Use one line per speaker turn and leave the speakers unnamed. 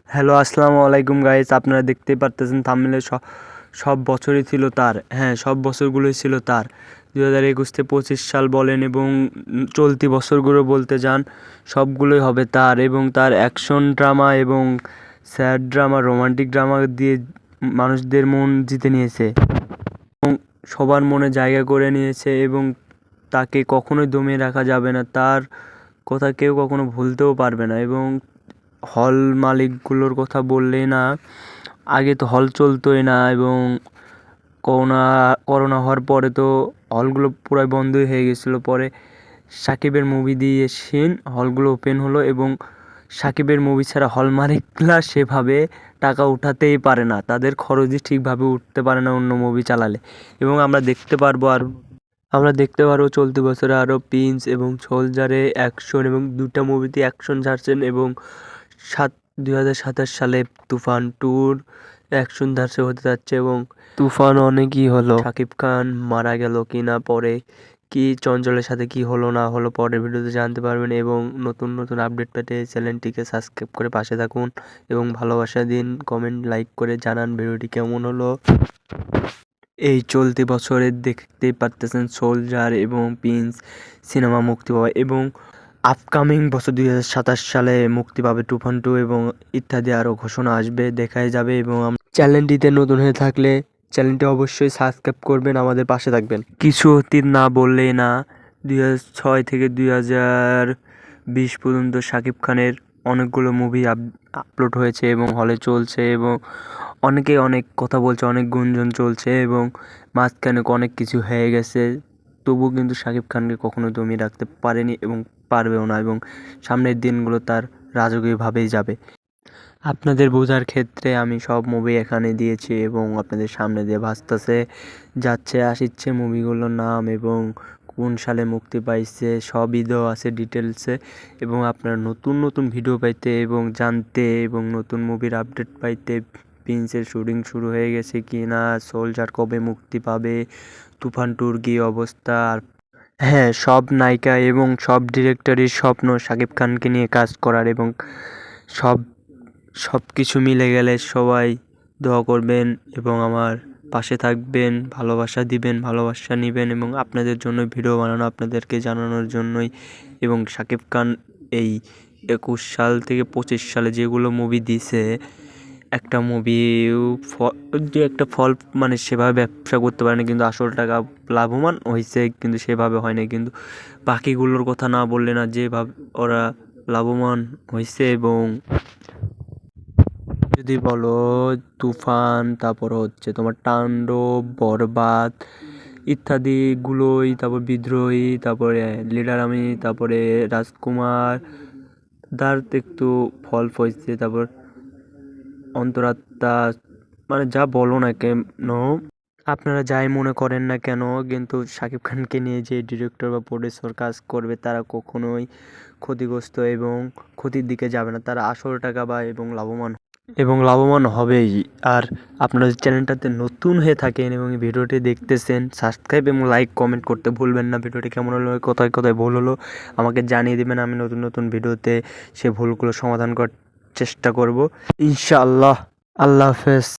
Hello, আসসালামু আলাইকুম guys. আপনারা দেখতেই পারতেছেন থাম্বনেলে সব বছরই ছিল তার। হ্যাঁ, সব বছরগুলোই ছিল তার। 2021 থেকে 25 সাল বলেন এবং চলতি বছরগুলো বলতে যান, সবগুলোই হবে তার। এবং তার অ্যাকশন ড্রামা এবং স্যাড ড্রামা, রোমান্টিক ড্রামা দিয়ে মানুষদের মন জিতে নিয়েছে এবং সবার মনে জায়গা করে নিয়েছে এবং তাকে কখনোই দমিয়ে রাখা যাবে না। তার কথা কেউ কখনো ভুলতেও পারবে না। এবং হল মালিকগুলোর কথা বললেই না, আগে তো হল চলতোই না এবং করোনা হওয়ার পরে তো হলগুলো পুরাই বন্ধই হয়ে গেছিলো। পরে সাকিবের মুভি দিয়ে হলগুলো ওপেন হলো এবং সাকিবের মুভি ছাড়া হল মালিকরা সেভাবে টাকা উঠাতেই পারে না, তাদের খরচই ঠিকভাবে উঠতে পারে না অন্য মুভি চালালে। এবং আমরা দেখতে পারবো চলতি বছরে আরও প্রিন্স এবং সোলজারে অ্যাকশন এবং দুটা মুভিতে অ্যাকশন ছাড়ছেন। এবং 2027 সালে তুফান টুর অ্যাকশন ধার্সে হতে যাচ্ছে। এবং তুফান অনেকই হলো, শাকিব খান মারা গেল কি না, পরে কি চঞ্চলের সাথে কি হলো না হলো পরের ভিডিওতে জানতে পারবেন। এবং নতুন নতুন আপডেট পেতে চ্যানেলটিকে সাবস্ক্রাইব করে পাশে থাকুন এবং ভালোবাসা দিন, কমেন্ট লাইক করে জানান ভিডিওটি কেমন হলো। এই চলতি বছরে দেখতেই পারতেছেন সোলজার এবং প্রিন্স সিনেমা মুক্তি পাবে এবং আপকামিং বছর 2027 সালে মুক্তি পাবে তুফান টু এবং ইত্যাদি আরও ঘোষণা আসবে, দেখাই যাবে। এবং চ্যানেলটিতে নতুন হয়ে থাকলে চ্যানেলটি অবশ্যই সাবস্ক্রাইব করবেন, আমাদের পাশে থাকবেন। কিছু অতীত না বললেই না, 2006 থেকে 2020 পর্যন্ত শাকিব খানের অনেকগুলো মুভি আপলোড হয়েছে এবং হলে চলছে এবং অনেকে অনেক কথা বলছে, অনেক গুঞ্জন চলছে এবং মাঝখানে অনেক কিছু হয়ে গেছে। তবুও কিন্তু শাকিব খানকে কখনো দমিয়ে রাখতে পারেনি এবং পারবেও না এবং সামনের দিনগুলো তার রাজকীয়ভাবেই যাবে। আপনাদের বোঝার ক্ষেত্রে আমি সব মুভি এখানে দিয়েছি এবং আপনাদের সামনে দিয়ে ভাসতেছে যাচ্ছে আসছে মুভিগুলোর নাম এবং কোন সালে মুক্তি পাইছে সবই দেওয়া আছে ডিটেলসে। এবং আপনারা নতুন নতুন ভিডিও পাইতে এবং জানতে এবং নতুন মুভির আপডেট পাইতে, প্রিন্সের শুটিং শুরু হয়ে গেছে কি না, সোলজার কবে মুক্তি পাবে, তুফান টুর কী অবস্থা, আর হ্যাঁ, সব নায়িকা এবং সব ডিরেক্টরের স্বপ্ন শাকিব খানকে নিয়ে কাজ করার। এবং সব সব কিছু মিলে গেলে সবাই দোয়া করবেন এবং আমার পাশে থাকবেন, ভালোবাসা দিবেন, ভালোবাসা নেবেন। এবং আপনাদের জন্য ভিডিও বানানো, আপনাদেরকে জানানোর জন্যই। এবং শাকিব খান এই 21 সাল থেকে 25 সালে যেগুলো মুভি দিছে, একটা মুভি যে একটা ফল মানে সেভাবে ব্যবসা করতে পারে না, কিন্তু আসল টাকা লাভবান হয়েছে কিন্তু সেভাবে হয় না। কিন্তু বাকিগুলোর কথা না বললে না, যেভাবে ওরা লাভবান হয়েছে। এবং যদি বলো তুফান, তারপর হচ্ছে তোমার তাণ্ডব, বরবাদ ইত্যাদিগুলোই, তারপর বিদ্রোহী, তারপরে লিডার আমি, তারপরে রাজকুমার, তার একটু ফল হয়েছে, তারপর অন্তরাত্মা, মানে যা বলো না কেন, আপনারা যাই মনে করেন না কেন, কিন্তু শাকিব খানকে নিয়ে যে ডিরেক্টর বা প্রডিউসার কাজ করবে তারা কখনোই ক্ষতিগ্রস্ত এবং ক্ষতির দিকে যাবে না, তারা আসল টাকা বা এবং লাভবান হবেই। আর আপনারা যদি চ্যানেলটাতে নতুন হয়ে থাকেন এবং এই ভিডিওটি দেখতেছেন, সাবস্ক্রাইব এবং লাইক কমেন্ট করতে ভুলবেন না। ভিডিওটি কেমন হলো, কোথায় কোথায় ভুল হলো আমাকে জানিয়ে দেবেন, আমি নতুন নতুন ভিডিওতে সে ভুলগুলো সমাধান করার চেষ্টা করব ইনশাআল্লাহ। আল্লাহ হাফেজ।